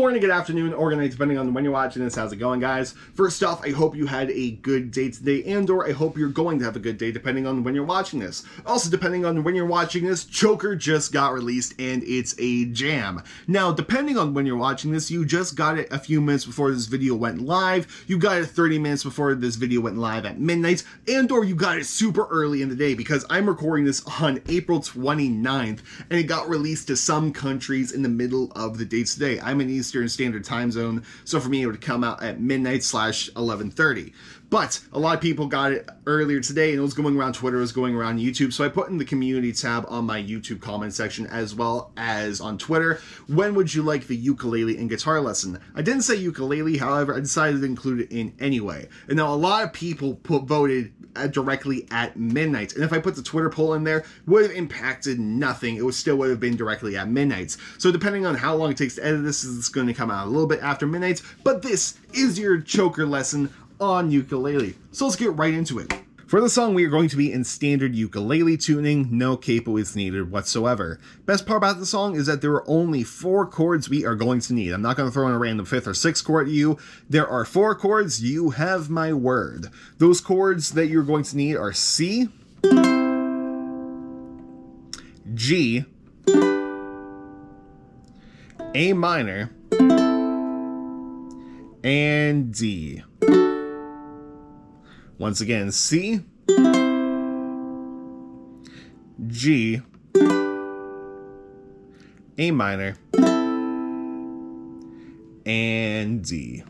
morning, good afternoon, or good night, depending on when you're watching this. How's it going, guys? First off, I hope you had a good day today, and/or I hope you're going to have a good day, depending on when you're watching this. Also, depending on when you're watching this, Choker just got released, and it's a jam. Now, depending on when you're watching this, you just got it a few minutes before this video went live, you got it 30 minutes before this video went live at midnight, and/or you got it super early in the day, because I'm recording this on April 29th, and it got released to some countries in the middle of the dates today. I'm in Eastern Standard Time Zone, so for me it would come out at midnight/11:30. But a lot of people got it earlier today, and it was going around Twitter, it was going around YouTube, so I put in the community tab on my YouTube comment section as well as on Twitter, when would you like the ukulele and guitar lesson? I didn't say ukulele, however, I decided to include it in anyway. And now a lot of people voted directly at midnight, and if I put the Twitter poll in there, would have impacted nothing. It still would have been directly at midnight. So depending on how long it takes to edit this, it's going to come out a little bit after midnight, but this is your Choker lesson on ukulele. So let's get right into it. For the song, we are going to be in standard ukulele tuning, no capo is needed whatsoever. Best part about the song is that there are only 4 chords we are going to need. I'm not going to throw in a random 5th or 6th chord at you. There are 4 chords, you have my word. Those chords that you're going to need are C, G, A minor, and D. Once again, C, G, A minor, and D.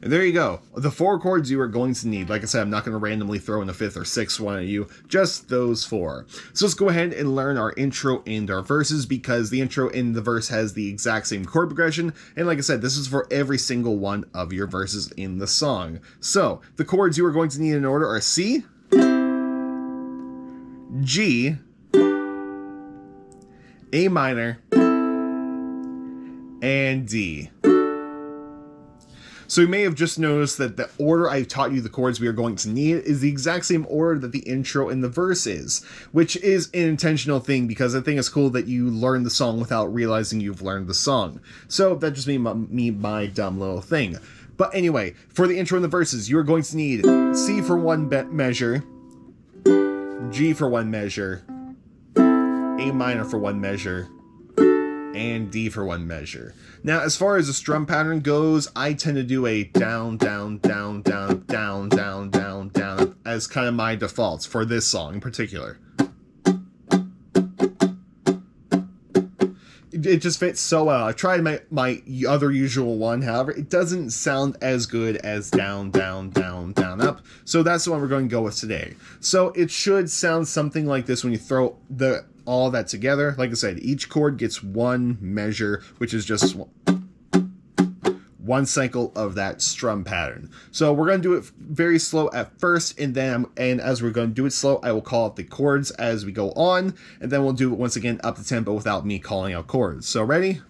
And there you go. The 4 chords you are going to need. Like I said, I'm not going to randomly throw in a 5th or 6th one at you, just those 4. So let's go ahead and learn our intro and our verses, because the intro and the verse has the exact same chord progression. And like I said, this is for every single one of your verses in the song. So the chords you are going to need in order are C, G, A minor, and D. So you may have just noticed that the order I taught you the chords we are going to need is the exact same order that the intro and the verse is, which is an intentional thing, because I think it's cool that you learn the song without realizing you've learned the song. So that just made my dumb little thing. But anyway, for the intro and the verses, you are going to need C for one measure, G for one measure, A minor for one measure, and D for one measure. Now, as far as the strum pattern goes, I tend to do a down, down, down, down, down, down, down, down as kind of my defaults for this song in particular. It just fits so well. I've tried my other usual one, however, it doesn't sound as good as down, down, down, down, up. So that's the one we're going to go with today. So it should sound something like this when you throw all that together. Like I said, each chord gets one measure, which is just one cycle of that strum pattern. So we're going to do it very slow at first, and as we're going to do it slow, I will call out the chords as we go on, and then we'll do it once again up the tempo without me calling out chords. So ready?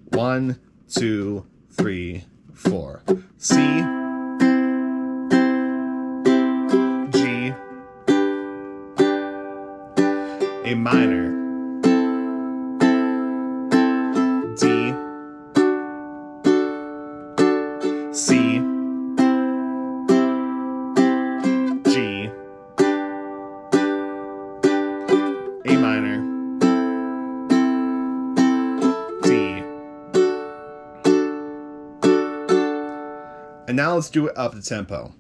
1, 2, 3, 4. C, G, A minor, D, C, G, A minor, D. And now let's do it up the tempo.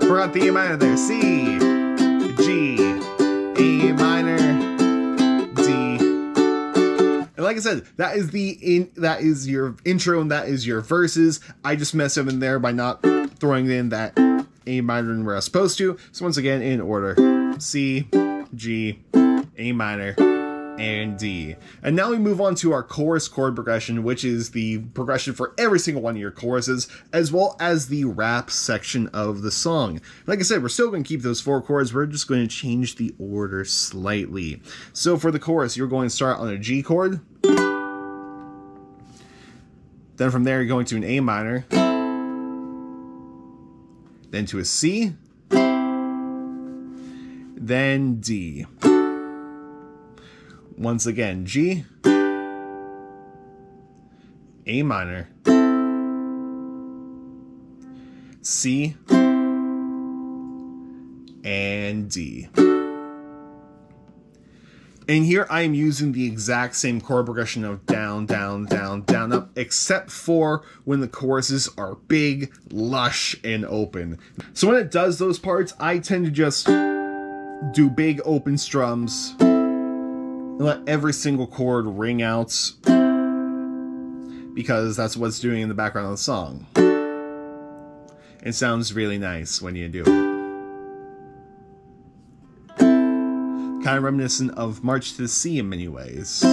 Forgot the A minor there. C, G, A minor, D. And like I said, that is your intro and that is your verses. I just messed up in there by not throwing in that A minor where I was supposed to. So once again, in order: C, G, A minor, and D. And now we move on to our chorus chord progression, which is the progression for every single one of your choruses, as well as the rap section of the song. Like I said, we're still going to keep those 4 chords, we're just going to change the order slightly. So for the chorus, you're going to start on a G chord. Then from there, you're going to an A minor. Then to a C. Then D. Once again, G, A minor, C, and D. And here I am using the exact same chord progression of down, down, down, down, up, except for when the choruses are big, lush, and open. So when it does those parts, I tend to just do big open strums and let every single chord ring out, because that's what's doing in the background of the song. It sounds really nice when you do it. Kind of reminiscent of March to the Sea in many ways,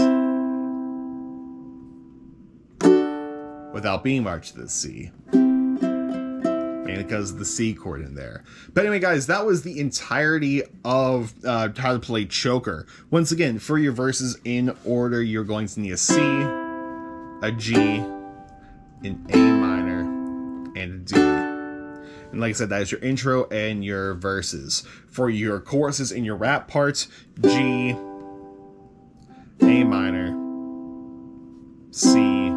without being March to the Sea, mainly because of the C chord in there. But anyway, guys, that was the entirety of how to play Choker. Once again, for your verses in order, you're going to need a C, a G, an A minor, and a D. And like I said, that is your intro and your verses. For your choruses in your rap parts, G, A minor, C,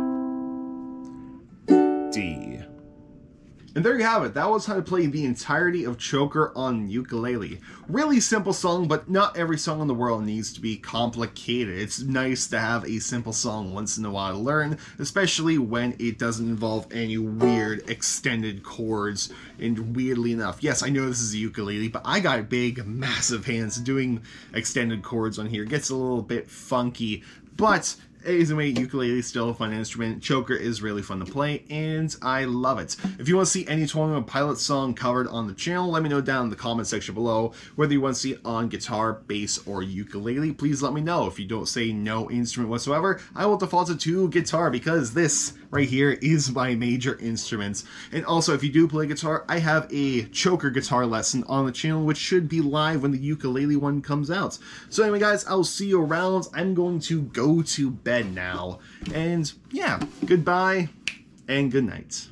D. And there you have it. That was how to play the entirety of Choker on ukulele. Really simple song, but not every song in the world needs to be complicated. It's nice to have a simple song once in a while to learn, especially when it doesn't involve any weird extended chords. And weirdly enough, yes, I know this is a ukulele, but I got big, massive hands. Doing extended chords on here gets a little bit funky, but anyway, ukulele is still a fun instrument. Choker is really fun to play, and I love it. If you want to see any 21 Pilots song covered on the channel, let me know down in the comment section below. Whether you want to see it on guitar, bass, or ukulele, please let me know. If you don't say no instrument whatsoever, I will default it to guitar, because this right here is my major instrument. And also, if you do play guitar, I have a Choker guitar lesson on the channel, which should be live when the ukulele one comes out. So anyway, guys, I'll see you around. I'm going to go to bed now. And yeah, goodbye and good night.